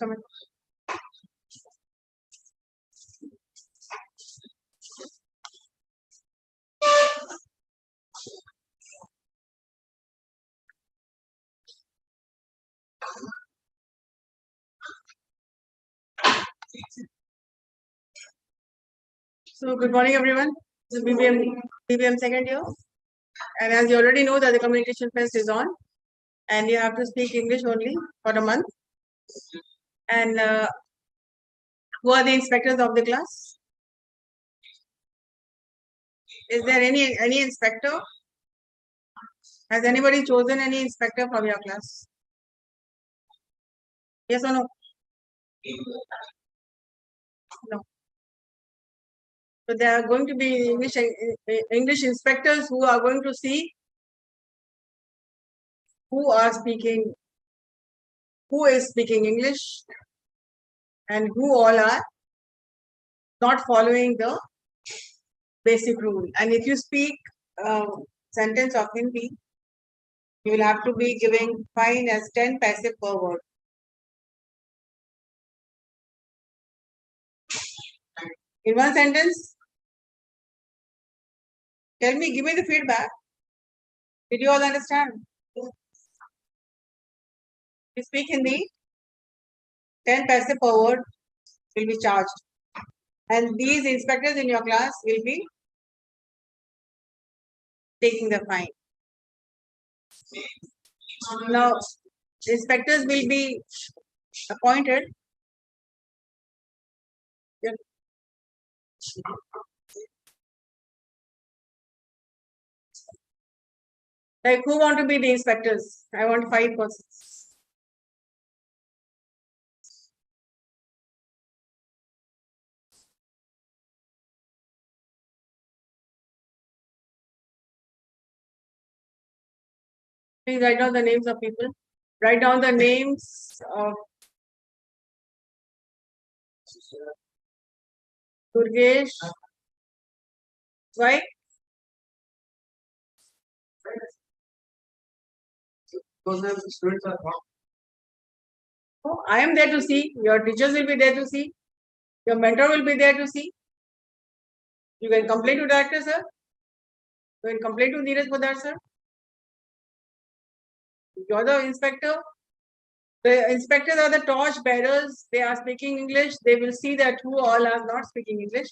Come in. So good morning, everyone. This is BBM second year, and as you already know that the communication fest is on, and you have to speak English only for a month. And who are the inspectors of the class? Is there any inspector? Has anybody chosen any inspector from your class? Yes or no? No. So there are going to be English inspectors who are going to see who is speaking English, and who all are not following the basic rule. And if you speak sentence of Hindi, you will have to be giving fine as 10 paise per word. In one sentence, tell me, give me the feedback. Did you all understand? You speak Hindi, 10 paise per word will be charged. And these inspectors in your class will be taking the fine. Now, inspectors will be appointed. Like, who want to be the inspectors? I want 5 persons. Please write down the names of people. Write down the names of Durgesh. Why? Those students are not. Oh, I am there to see. Your teachers will be there to see. Your mentor will be there to see. You can complain to director, sir. You can complain to Neeraj Poddar, sir. You're the inspector. The inspectors are the torch bearers. They are speaking English. They will see that who all are not speaking English.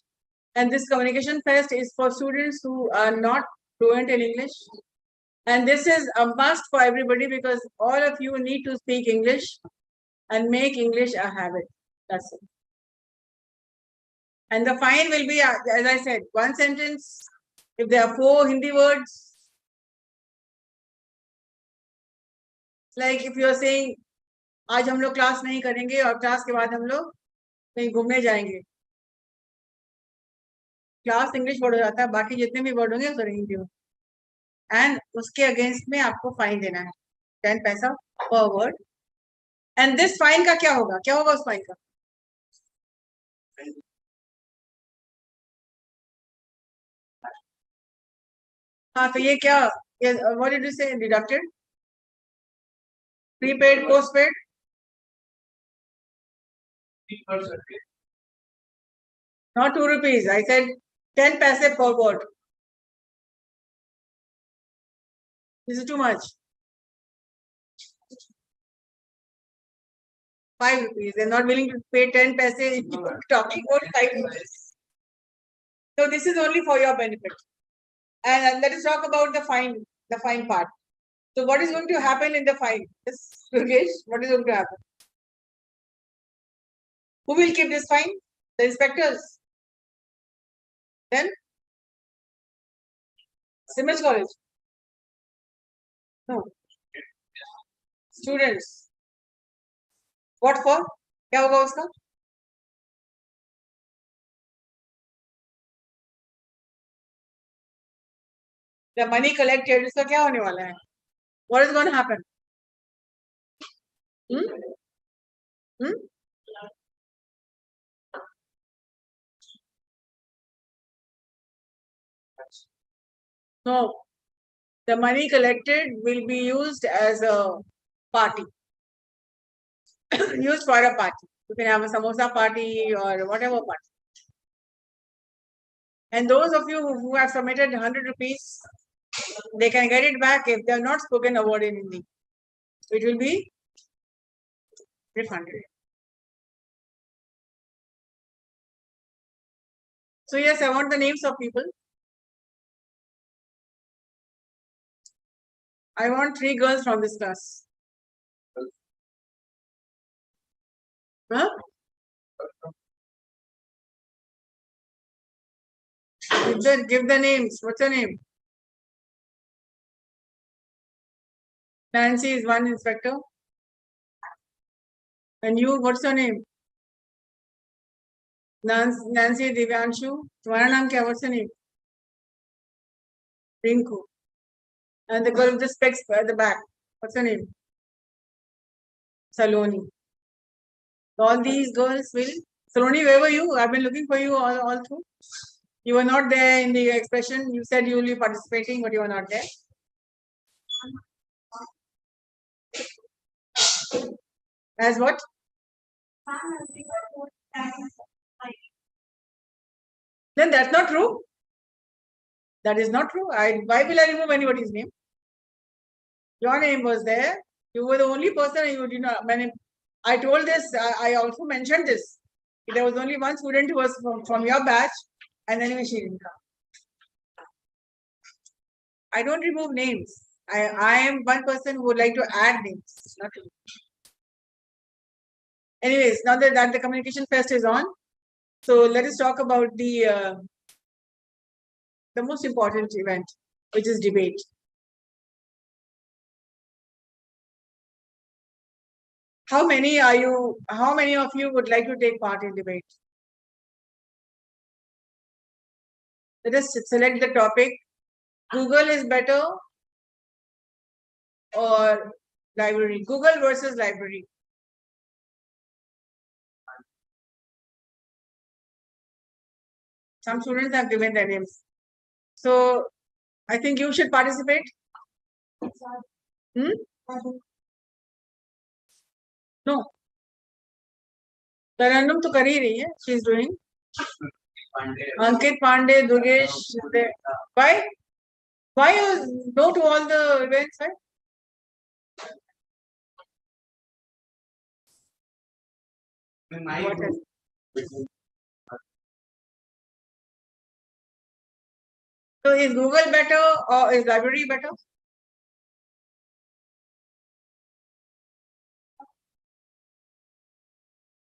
And this communication fest is for students who are not fluent in English. And this is a must for everybody because all of you need to speak English and make English a habit. That's it. And the fine will be, as I said, one sentence. If there are 4 Hindi words, like if you are saying, आज हम लोग class नहीं करेंगे और class के बाद हम लोग कहीं घूमने जाएंगे, क्लास इंग्लिश वर्ड हो जाता है, बाकी जितने भी वर्ड होंगे वो हिंदी हो, एंड उसके अगेंस्ट में आपको फाइन देना है 10 पैसा पर वर्ड. एंड दिस फाइन का क्या होगा उस फाइन का? हाँ, तो ये क्या, व्हाट डिड यू से, deducted, prepaid, postpaid? Not 2 rupees. I said 10 paise per word. This is too much. 5 rupees. They're not willing to pay 10 paise. Talking about 5 rupees. So this is only for your benefit. And let us talk about the fine part. So what is going to happen in the fine? Yes, Durgesh, what is going to happen? Who will keep this fine? The inspectors. Then CIMAGE College. No. Students. What for? क्या होगा उसका? The money collected, इसका क्या होने वाला है? What is going to happen? No, the money collected will be used as a party. used for a party. You can have a samosa party or whatever party. And those of you who have submitted 100 rupees, they can get it back if they have not spoken a word in Hindi. It will be refunded. So yes, I want the names of people. I want 3 girls from this class. Huh? Give the names. What's your name? Nancy is one, inspector. And you, what's your name? Nancy Divyanshu. तुम्हारा नाम क्या? What's your name? Rinku. And the girl with the specs at the back. What's her name? Saloni. All these girls will. Saloni, where were you? I've been looking for you all through. You were not there in the expression. You said you will be participating, but you were not there. As what? Then that's not true. That is not true. Why will I remove anybody's name? Your name was there. You were the only person. You did not. When I told this, I also mentioned this. There was only one student who was from your batch, and anyway, she didn't come. I don't remove names. I am one person who would like to add names. Not to. Anyways, now that the communication fest is on, so let us talk about the most important event, which is debate. How many of you would like to take part in debate? Let us select the topic. Google is better or library? Google versus library. Some students have given their names. So I think you should participate. No. Tarannum to kari rahi hai. She is doing. Ankit Pandey, Durgesh. Why? Why you go to all the events? Right? So is Google better or is library better?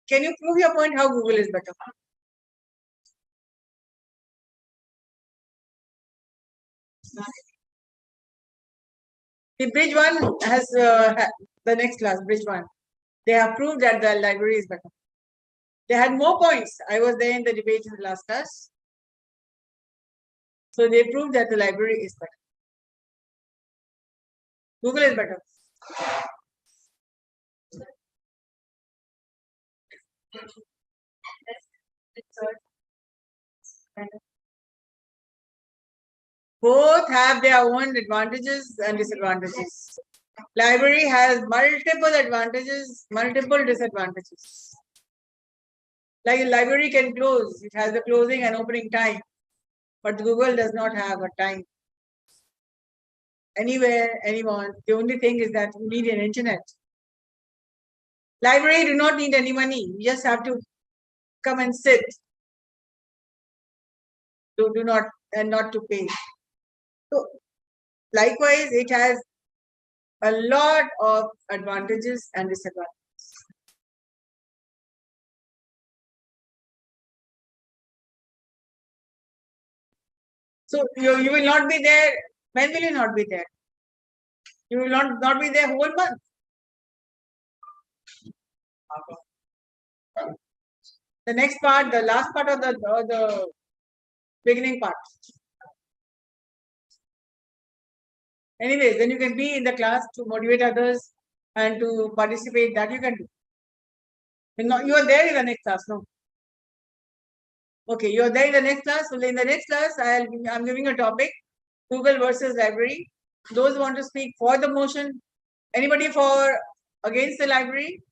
Can you prove your point how Google is better? The bridge one has the next class, bridge one. They have proved that the library is better. They had more points. I was there in the debate in the last class. So they proved that the library is better. Google is better. Both have their own advantages and disadvantages. Library has multiple advantages, multiple disadvantages. Like a library can close, it has a closing and opening time, but Google does not have a time. Anywhere, anyone, the only thing is that you need an internet. Library do not need any money, you just have to come and sit. Do not and not to pay. So likewise, it has a lot of advantages and disadvantages. So you will not be there. When will you not be there? You will not be there whole month. The next part, the last part of the beginning part. Anyways, then you can be in the class to motivate others and to participate. That you can do. You are there in the next class, no? Okay, you are there in the next class. So in the next class, I'm giving a topic: Google versus library. Those who want to speak for the motion. Anybody for against the library?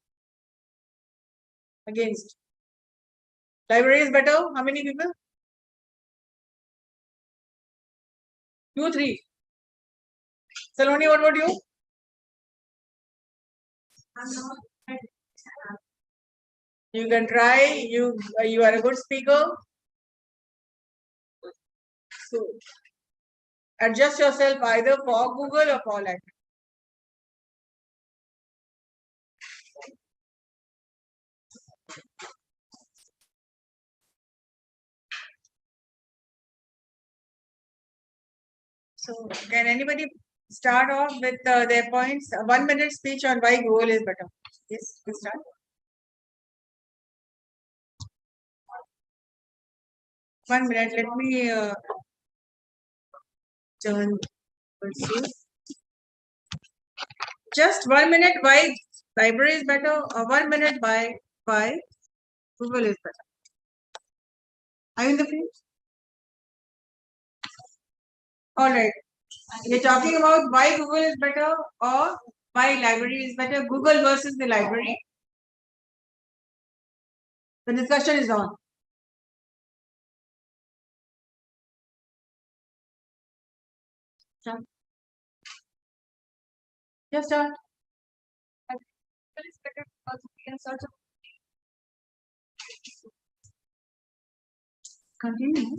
Against. Library is better. How many people? 2, 3. Saloni, what about you? You can try. You are a good speaker. So adjust yourself either for Google or for library. So can anybody start off with their points? A 1-minute speech on why Google is better. Yes, please start. 1 minute. Let me turn. Just 1 minute. Why library is better? 1 minute. Why Google is better. Are you in the field? All right. You're talking about why Google is better or why library is better. Google versus the library. The discussion is on. Start. Just start. Continue.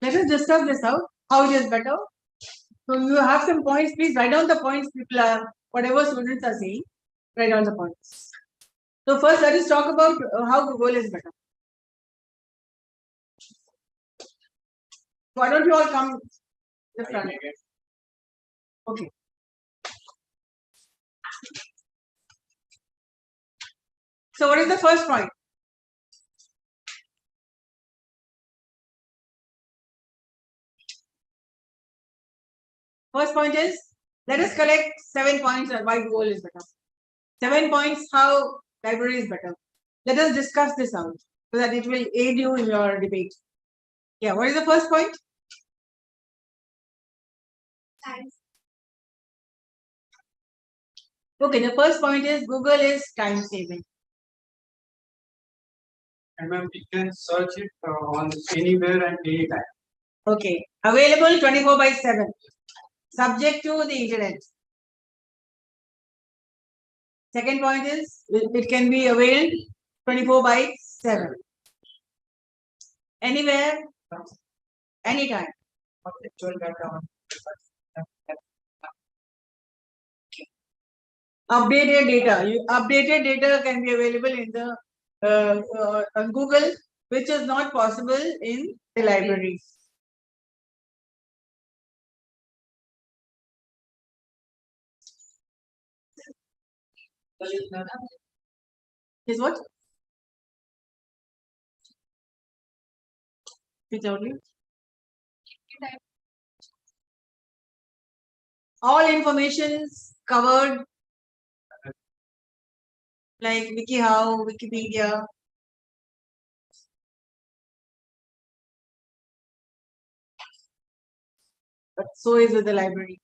Let us discuss this out. How it is better. So you have some points. Please write down the points. People are whatever students are saying. Write down the points. So first, let us talk about how Google is better. Why don't you all come the front? Okay. So what is the first point? First point is, let us collect 7 points on why Google is better. 7 points how library is better. Let us discuss this out so that it will aid you in your debate. Yeah, what is the first point? Time. Okay, the first point is Google is time saving. And ma'am, we can search it on anywhere and anytime. Okay, available 24/7. Subject to the internet. Second point is it can be availed 24/7. Anywhere, anytime. Updated data. Updated data can be available in the on Google, which is not possible in the library. Is what? All information is covered, like WikiHow, Wikipedia. But so is with the library.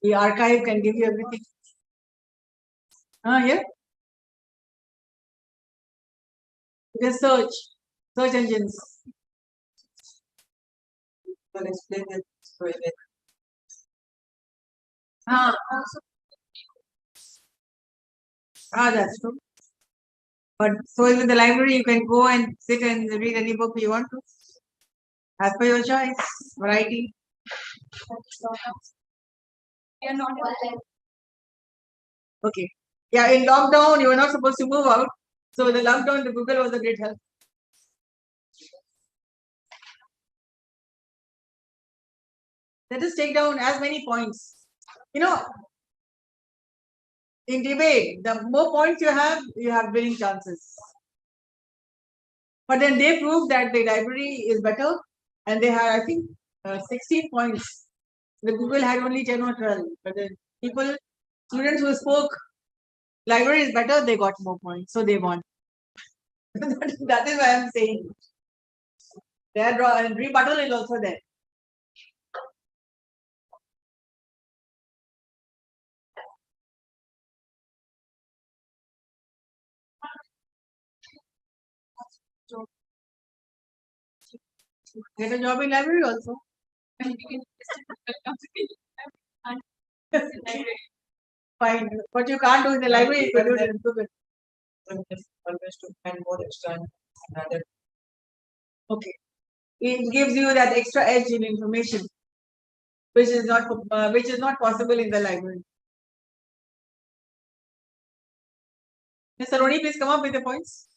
The archive can give you everything. Yeah. You can search engines. Will explain it further. That's true. But so is with the library, you can go and sit and read any book you want to. As per your choice, variety. Okay. Yeah, in lockdown, you were not supposed to move out. So the lockdown, the Google was a great help. Let us take down as many points. You know, In debate, the more points you have winning chances. But then they proved that the library is better, and they had, I think, 16 points. The Google had only 10 or 12. But then students who spoke library is better, they got more points, so they won. That is why I'm saying. Their rebuttal is also there. Get a job in library also. Fine. What you can't do in the library, you can do it in Google. Always to find more extra another. Okay. It gives you that extra edge in information, which is not possible in the library. Mr. Roni, please come up with the points.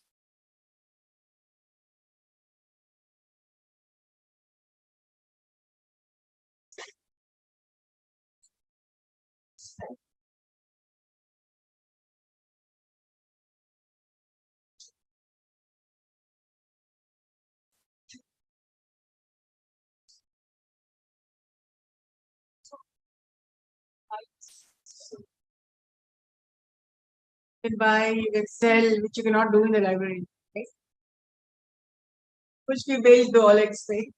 You can buy, you can sell, which you cannot do in the library. Okay? Which we base the Alex say.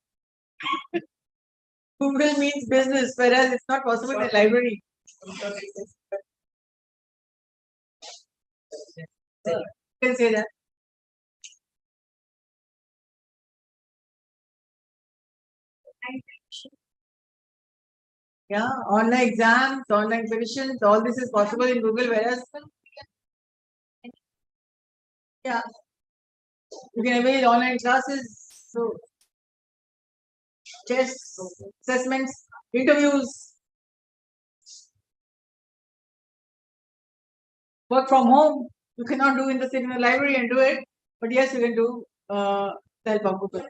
Google means business, whereas it's not possible in the library. You can say that. Yeah, online exams, online tuitions, all this is possible in Google, whereas yeah, you can avail online classes, so tests, assessments, interviews, work from home. You cannot do in the library and do it, but yes, you can do help of Google.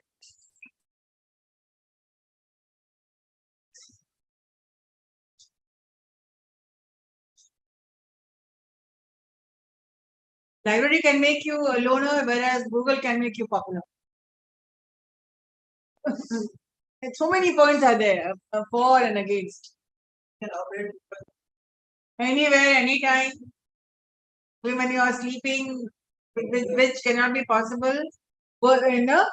Library can make you a loner, whereas Google can make you popular. And so many points are there, for and against. Anywhere, anytime, even when you are sleeping, which cannot be possible in a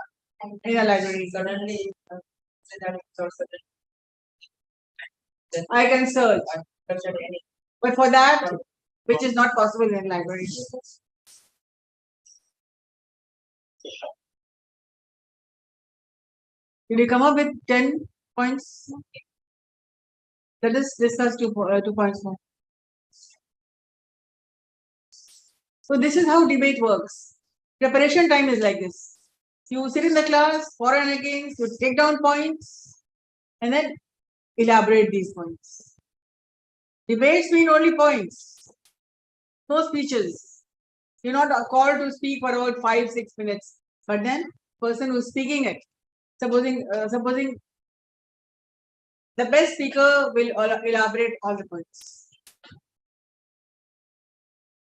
library. Suddenly, I can search, but for that, which is not possible in library. Did you come up with 10 points? Let us discuss 2 points more. So this is how debate works. Preparation time is like this. You sit in the class, for and against, you take down points, and then elaborate these points. Debates mean only points, no speeches. You're not called to speak for about 5-6 minutes, but then person who's speaking it, supposing the best speaker will elaborate all the points.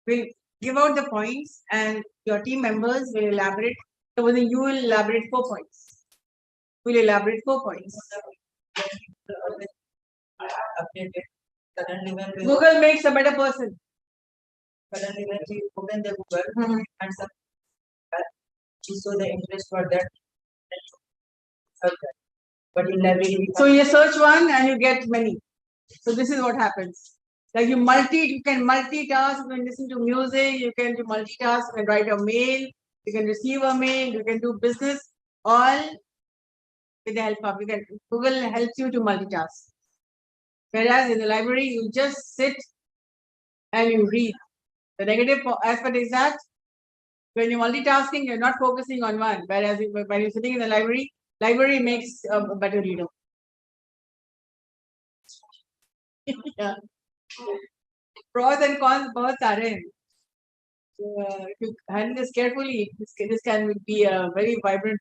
Will give out the points, and your team members will elaborate. Supposing you will elaborate 4 points. Will elaborate 4 points. Google makes a better person. Suddenly, when we open the Google and some we show the interest for that. But in library, so you search one and you get many. So this is what happens. Like you can multitask, you can listen to music, you can do multitask, you can write a mail, you can receive a mail, you can do business, all with the help of Google helps you to multitask. Whereas in the library, you just sit and you read. The negative aspect is that when you're multitasking, you're not focusing on one. Whereas when you're sitting in the library makes a better reader. Yeah. Pros and cons both are in. If you handle this carefully, this can be a very vibrant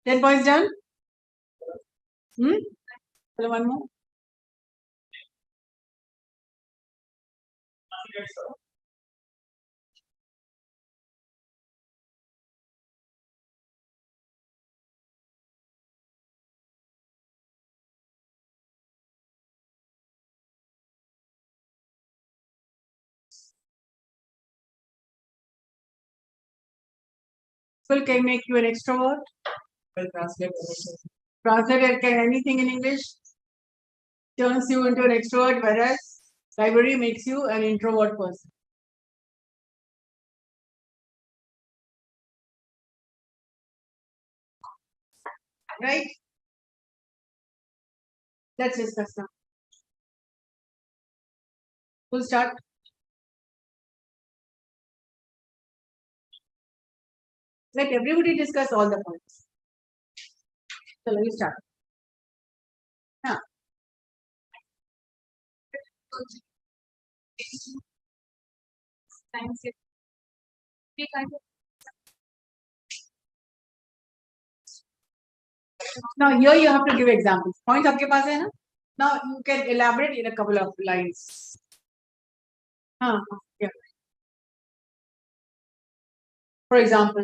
10 points done? So one more. Will can make you an extrovert. Will translate Translate anything in English turns you into an extrovert, whereas library makes you an introvert person. Right? Let's discuss now. We'll start. Let everybody discuss all the points. So let me start. Yeah. Now here you have to give examples. Points आपके पास है ना? Now you can elaborate in a couple of lines. Yeah. For example.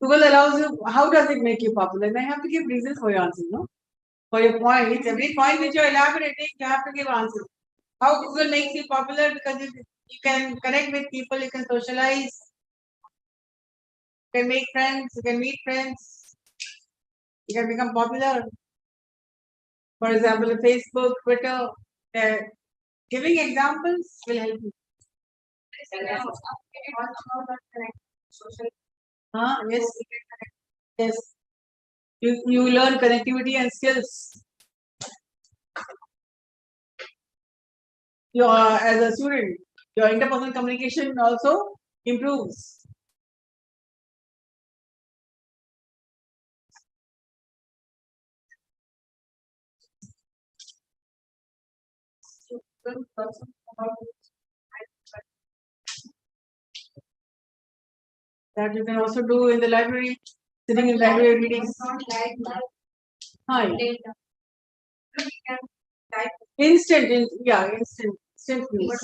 Google allows you. How does it make you popular? And I have to give reasons for your answer, no? For your points, every point which you're elaborating, you have to give answers. How Google makes you popular? Because you can connect with people, you can socialize, you can make friends, you can meet friends, you can become popular. For example, Facebook, Twitter, giving examples will help you. Yes. Yes. You learn connectivity and skills. As a student, your interpersonal communication also improves. That you can also do in the library, sitting in library readings. Hi. Instant, instant news.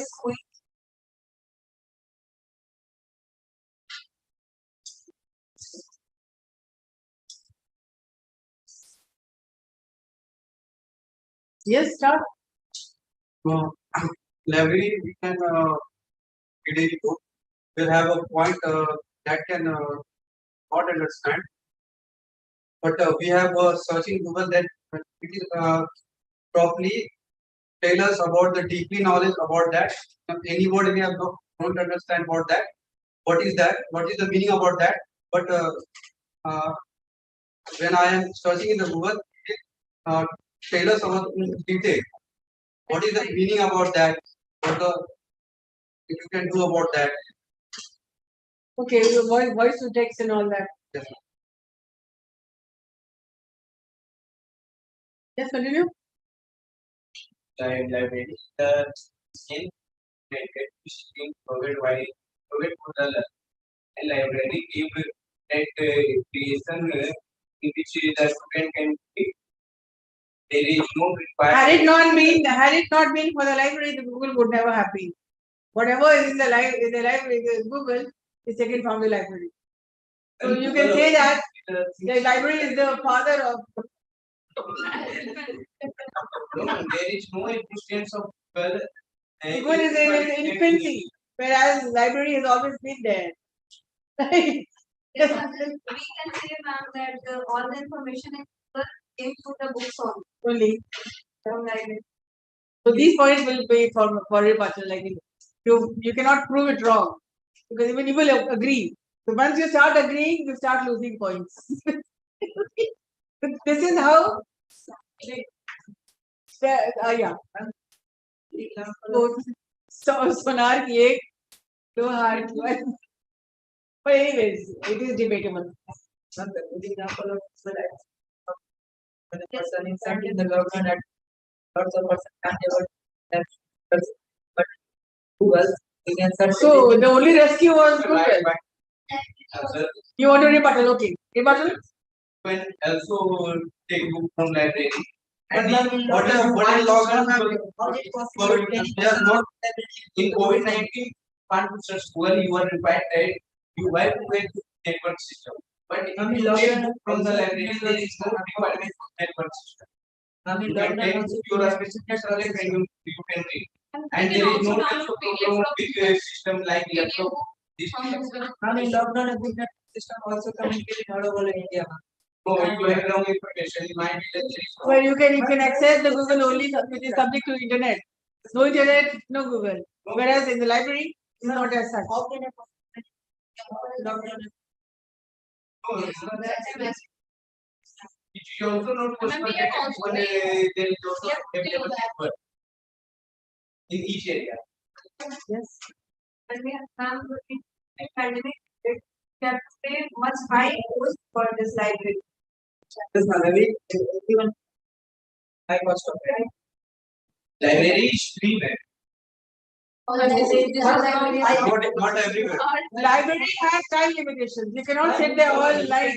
Yes, start. Library, we can read a book. We'll have a point that can not understand, but we have searching Google that it is properly tell us about the deeply knowledge about that. Any word we have don't understand about that. What is that? What is the meaning about that? But when I am searching in the Google, it tell us about in detail. What is the meaning about that? What the if you can do about that? Okay, your voice to text and all that. Yes. Yes, continue. Library, the same being provided by portal and library give that creation in which the student can pick. There is no Had it requirement. not been for the library, the Google would never have been. Whatever is in the library, the Google is taken from the library. So you can say that the library is the father of. No, there is no existence of Google. Google is in its infancy, whereas library has always been there. Right? Yes, we can say, ma'am, that all the information in Google came through the books Only. from library. So these points will be for Aryabhata, like you cannot prove it wrong. Because even you will agree. So once you start agreeing, you start losing points. This is how. Yeah. So sonar ki ek, Lohar ki one. But anyways, it is debatable. The example of when a person inside in the lockdown at lots of person can't able to but Google we can search. So the only rescue was Google. Also, You want to rebuttal? Okay. Rebuttal? when also take book from library. And But in what is lockdown? How is it possible? We are not in COVID-19, fund to search Google, you are required that you have to get network system. But if I mean, you take lockdown book from the library, there is no requirement for network system. I mean, You can take your specific subject and you can read. And there is no such program with system like laptop. This I mean, lockdown has been that system also communicated all over India. no, you have wrong information. It might be that there is no. Well, you can access the Google only which is subject to internet. No internet, no Google. Whereas in the library, it's not as such. How can a lockdown? No, it is also not possible that when there is also available network in each area. Yes. When we have come in pandemic, we have paid much high cost for this library. This library is even high cost of it. Library is free, man. Not everywhere. Library has time limitations. You cannot sit there all night.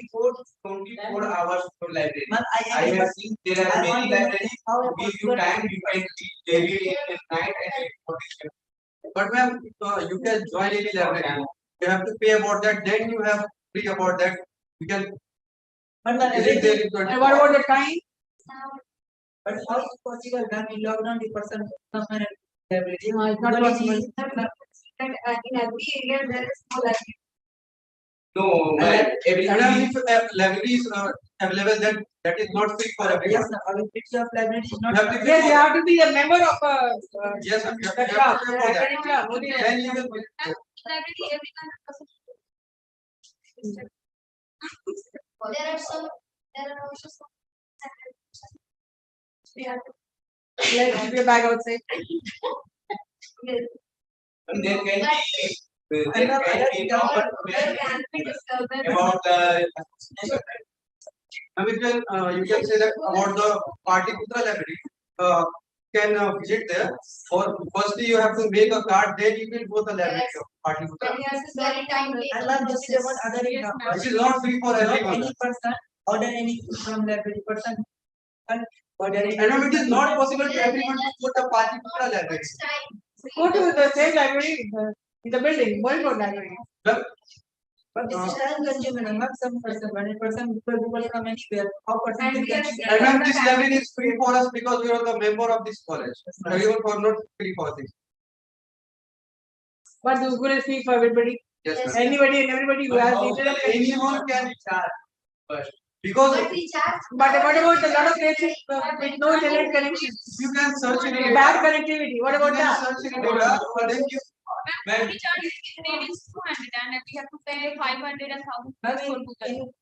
24 hours for library. Man, I have seen there are many libraries how who give you time, you can read daily in the night and for this. But ma'am, you can join any library. You have to pay about that. Then you have free about that. You can But man, visit there in And what about the time? but how is it possible that in lockdown the person somewhere in library? No, it's not possible. And in every area there is no library. No, man, Madam, everybody. if library is available, then that is not free for everyone. Yes, our picture of library is not. You have to pay Yes, for you that. have to be a member of a Yes, sir. You the have to club, pay for that. academic club. Only Then you will. Library everyone has. There are also some. We have to. Let's keep your bag outside. Yes. And there can be And there the can other be thing proper There can be disturbance. about the I mean, you can say that about the Patliputra library. Can visit there. Or firstly, you have to make a card. Then you will go to the library of Patliputra. And yes, it's very timely. And ma'am, this is about other example. This is not free for Not everyone. any person order anything from library person and order it. And ma'am, it is not possible for everyone to go to Patliputra library. Go to the same library in the building, World Library. Well, But this is time consuming, and not some person. When a person will come anywhere, how person And can we are consume? and ma'am, this library is free for us because we are the member of this college. Everyone for not free for this. But the Google is free for everybody. Yes, Yes. ma'am. Anybody and everybody who has internet connection. Anyone can charge first. because But we charge. But what about a lot of places with no internet connection? you can search in data. Bad connectivity. What about You can that? search in data, but then you Ma'am, we charge rate is 200 and we have to pay 500 and 1000 I for mean, Google.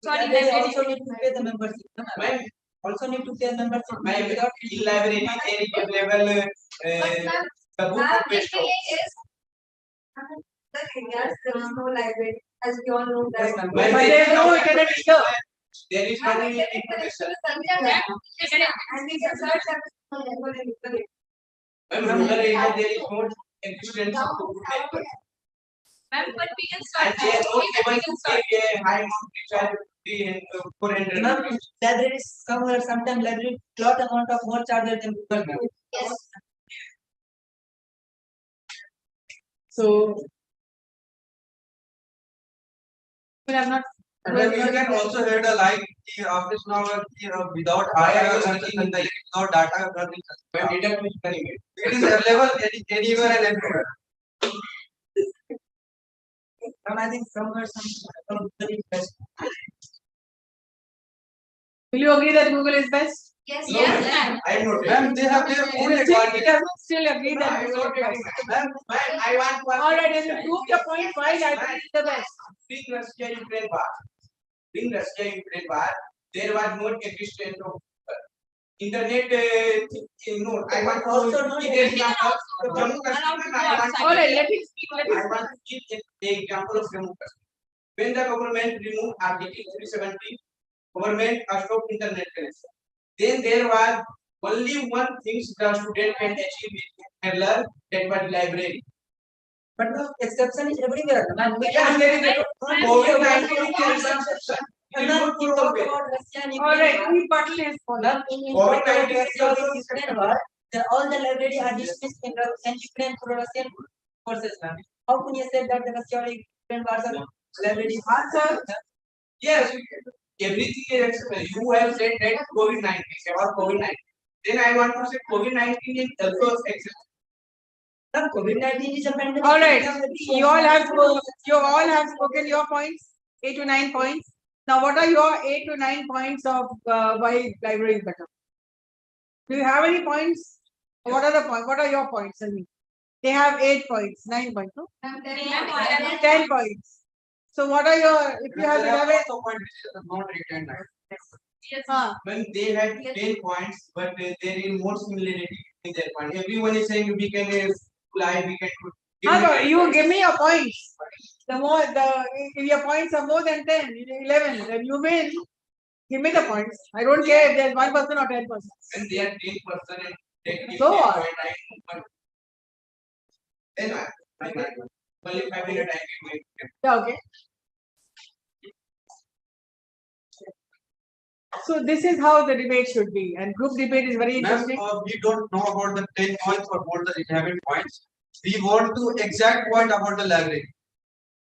Sorry, Sorry, they library. also need to pay the membership. Ma'am, Also need to pay membership. ma'am, Without in library there is available the book Ma'am, of best BBA is. The areas there is no library, as we all know that. Yes, ma'am. But there is no internet either. there is Ma'am, many internet information. connection is something that- And we can search that. Ma'am, rural area there is no existence of good network. Ma'am, but we can And start. they are not We able to can start. pay a high amount recharge 400 Ma'am, rupees. library is somewhere, sometimes library lot amount of more charger than Google. Ma'am. Yes. So we have not. and then you can also hear the line office now without without data nothing. When data is very good. It is available anywhere and everywhere. Ma'am, I think somewhere some very best. Will you agree that Google is best? Yes, No, Yes, ma'am. ma'am. I noted. Ma'am, they have their own It advantage. doesn't still agree No, I that. noted. Ma'am, Ma'am, I want to ask All right, you and you question. prove your point why library is the best. During Russia-Ukraine war, there was no existence of internet. No, I want to Also give not the example. also Jammu allowed Kashmir, to I go want outside. All right, let him speak. Let him I want to give the example of Jammu Kashmir. When the government removed Article 370, government stopped internet connection. Then there was only one thing the student can achieve and learn, that was library. but the exception is everywhere. Man, we Yes, there is a Ma'am, COVID-19 is an exception. And It then is we not talk true. about Russia and All right, Ukraine. we button his point. Ma'am, in COVID-19 talk about is Russia also and Ukraine war, then all the library are dismissed in and Ukraine for Russian courses, ma'am. How can you say that the Russia or Ukraine wars are library? Answer. Yes, everything is exception. You have said that COVID-19 about COVID-19. Then I want to say COVID-19 is also exception. Ma'am, COVID-19 is a pandemic. All right, you all have spoken your points, 8 to 9 points. Now, what are your 8 to 9 points of why library is better? Do you have any points? What are the points? What are your points? Tell me. They have 8 points, 9 points, no? 10 points. So, what are your? If you have There are 11, also points which are not written. huh? When they had 10 points, but there is more similarity in their point. Everyone is saying we can fly, we can. You give me your points. The more if your points are more than 10, 11, then you win. Give me the points. I don't care if there's 1% or 10%. And they are 10% and they give So 10 what? point, then I only 5 minutes I can make. Yeah, okay. So this is how the debate should be, and group debate is very Ma'am, interesting. we don't know about the 10 points or about the 11 points. We want to exact point about the library.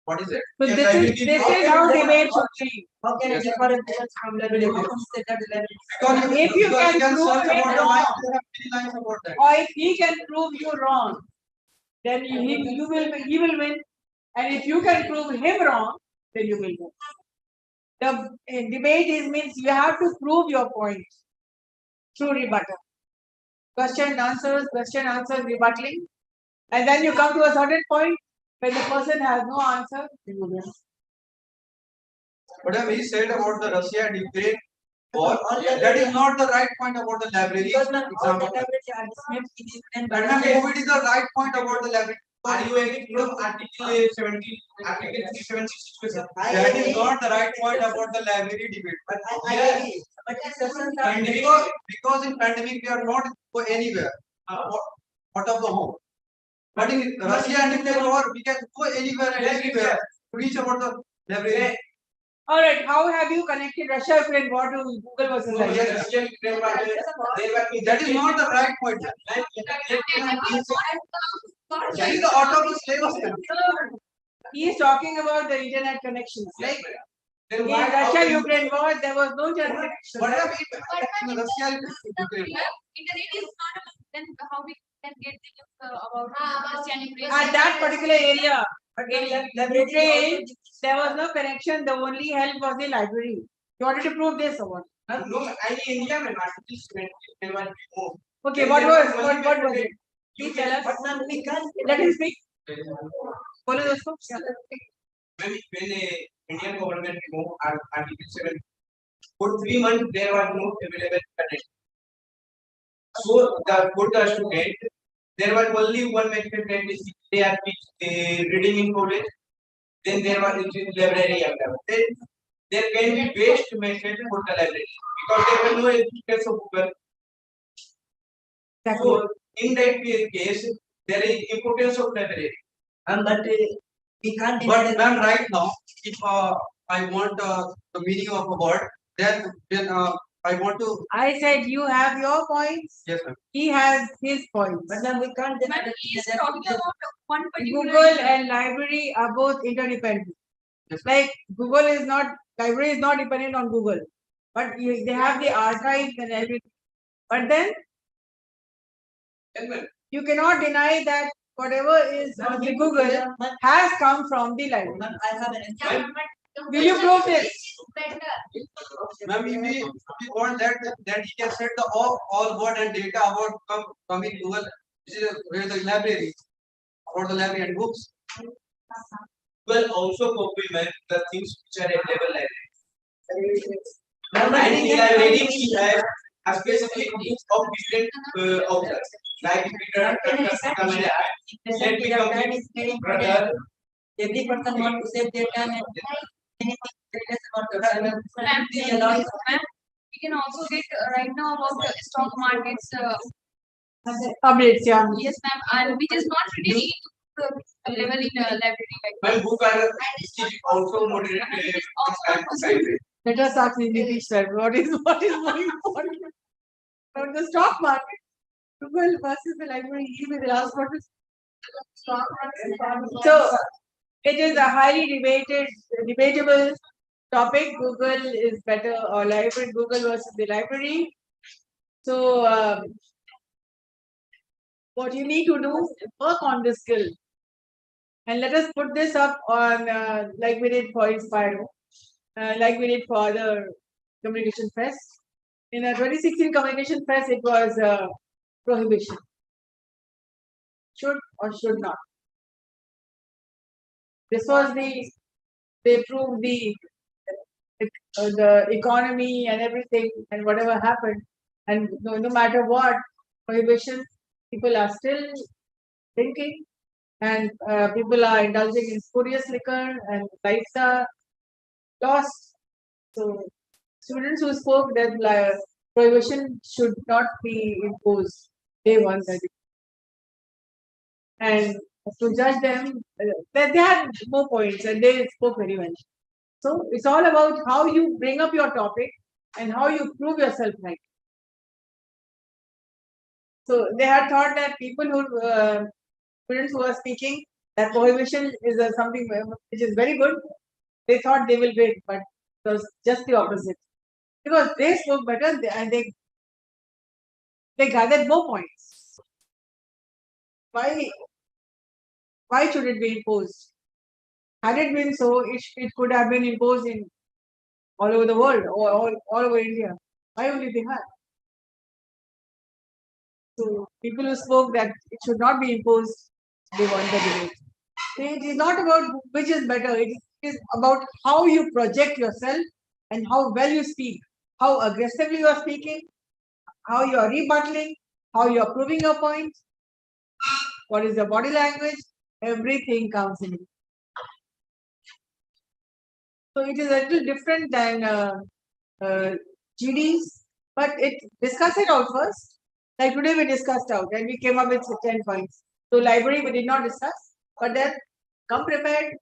What is it? So Yes, this I will is give this you- is how debate should be. How can I differ a difference from library? How can you say that the library? Because If you because can prove search it about the wrong. lines, there are many lines about that. Or if he can prove you wrong, then he will win. And if you can prove him wrong, then you will win. The debate is means you have to prove your point through rebuttal. Question answers, rebutting. And then you come to a certain point when the person has no answer, then you win. Whatever he said about the Russia and Ukraine war, All the- that is not the right point about the library. Because ma'am, all the example. library are dismissed in Ukraine. But ma'am, COVID is the right point about the library. Are you agree from Article 17, Article 370 situation? That is not the right point about the library debate. But I Yes. agree. But exceptions are And because in pandemic we are not go anywhere out of the home. But in Russia and Ukraine war, we can go anywhere and everywhere to reach about the library. All right, how have you connected Russia Ukraine war to Google versus So library? yes, Russia, Ukraine war, they were That is not the right point. That is the out of the syllabus. He is talking about the internet connections. Like Then in why Russia Ukraine war, there was no internet connection. What have in Russia and Ukraine? Internet is not then how we can get things about Russia and Ukraine. At that particular area, But in library Ukraine, there was no connection. The only help was the library. You wanted to prove this or what? no, I in India mein Article 70 they were removed. Okay, what was it? You Please tell us. But ma'am, we can't. Let him speak. बोलो दोस्तों. When Indian government removed Article 70, for 3 months there was no available connection. So for the student, there was only one method that is they are reading in college. Then there was library available. Then there can be best method for the library because there was no education of Google. So in that case, there is importance of library. But we can't. deny But that- ma'am, right now, if I want the meaning of a word, then I want to. I said you have your points. Yes, ma'am. He has his points. But ma'am, we can't. deny But that- he is that- talking about one particular. Google and library are both interdependent. Yes, Like Google is not, library is not dependent on Google, but they have the archives and everything. But then you cannot deny that whatever is on the Google has come from the library. Ma'am, I have an Yeah, example. but Will you prove this? Ma'am, we want that he can set the all word and data about coming Google, which is where the library, about the library and books. Google also complement the things which are available library. Now, And in library we have a specific needs of different authors. Like Peter Kamala, let me complete brother. every person want to save their time and anything related about the Ma'am, time. we can also get right now about the stock markets. Updates, yeah. Yes, ma'am, and which is not really available in library. My book are also moderate excited. Let us ask Nitish sir, what is more important? About the stock market, Google versus the library, he will ask what is stock market. So it is a highly debatable topic. Google is better or library, Google versus the library. So what you need to do is work on this skill. And let us put this up on like we did for Inspire, like we did for other communication fest. In a 2016 communication fest, it was prohibition. Should or should not. This was they proved the economy and everything and whatever happened. And no matter what, prohibition, people are still drinking and people are indulging in spurious liquor and lives are lost. So students who spoke that prohibition should not be imposed, they want that. And to judge them, they had more points and they spoke very well. So it's all about how you bring up your topic and how you prove yourself right. So they had thought that people who students who are speaking that prohibition is something which is very good. They thought they will win, but it was just the opposite because they spoke better and they gathered more points. Why should it be imposed? Had it been so, it could have been imposed in all over the world or all over India. Why only Bihar? So people who spoke that it should not be imposed, they won the debate. It is not about which is better. It is about how you project yourself and how well you speak, how aggressively you are speaking, how you are rebuttaling, how you are proving your point, what is your body language, everything counts in it. So it is a little different than GDs, but discuss it out first. Like today we discussed out and we came up with 10 points. So library we did not discuss, but then come prepared.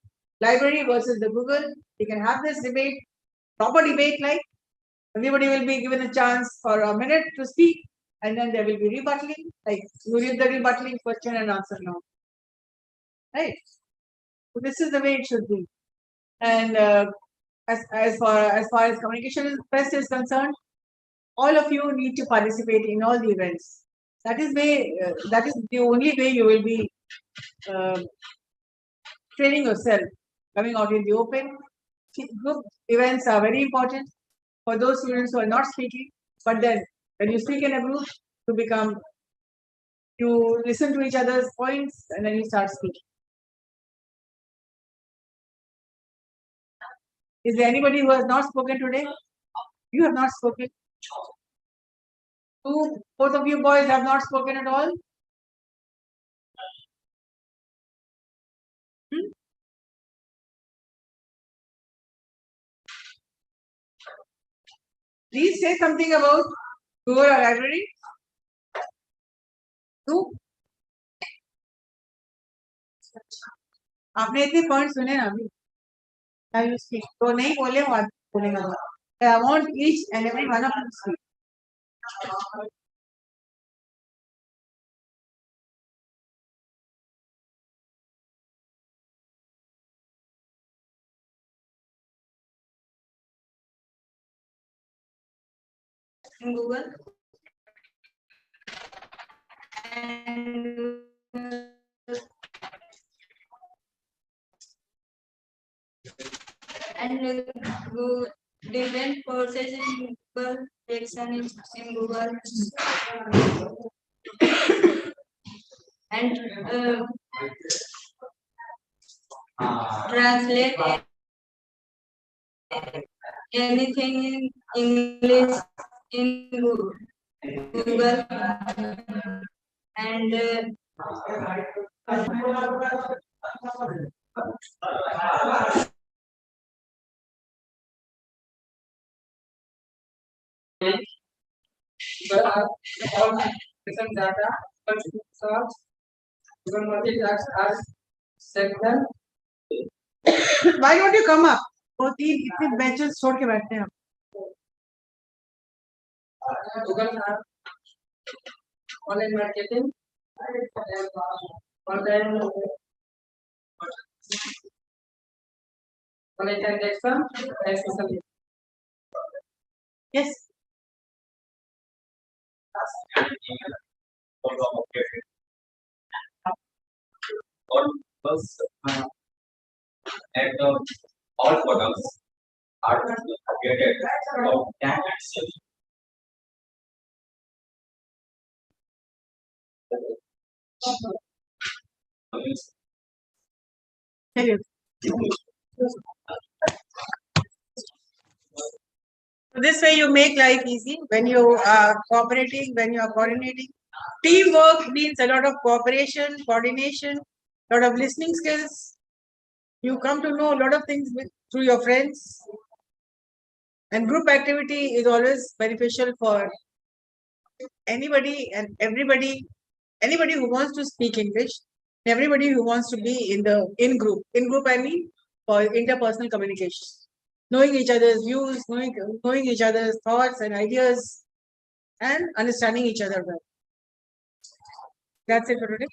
Library versus the Google. We can have this debate, proper debate, like everybody will be given a chance for a minute to speak, and then there will be rebuttaling, like you give the rebuttaling question and answer now. Right? So this is the way it should be. And as far as communication fest is concerned, all of you need to participate in all the events. That is the only way you will be training yourself, coming out in the open. Group events are very important for those students who are not speaking. But then, when you speak in a group, you listen to each other's points and then you start speaking. Is there anybody who has not spoken today? You have not spoken. Both of you boys have not spoken at all. Please say something about Google or library. आपने इतने point सुने ना अभी you speak तो नहीं बोले वो बोलेगा I want each and every one of you to speak. In Google. And different courses in Google, section in Google, and translate anything in English in Google, and But all different data, but search, even multi-task as segment. Why don't you come up? वो तीन इतने benches छोड़ के बैठते हैं हम. Google Ads, online marketing, online transaction, and social media. Yes. All bus and all products are created from that itself. Thank you. So this way you make life easy when you are cooperating, when you are coordinating. Teamwork means a lot of cooperation, coordination, a lot of listening skills. You come to know a lot of things through your friends. And group activity is always beneficial for anybody and everybody, anybody who wants to speak English, everybody who wants to be in group. In group, I mean for interpersonal communication. Knowing each other's views, knowing each other's thoughts and ideas, and understanding each other well. That's it for today.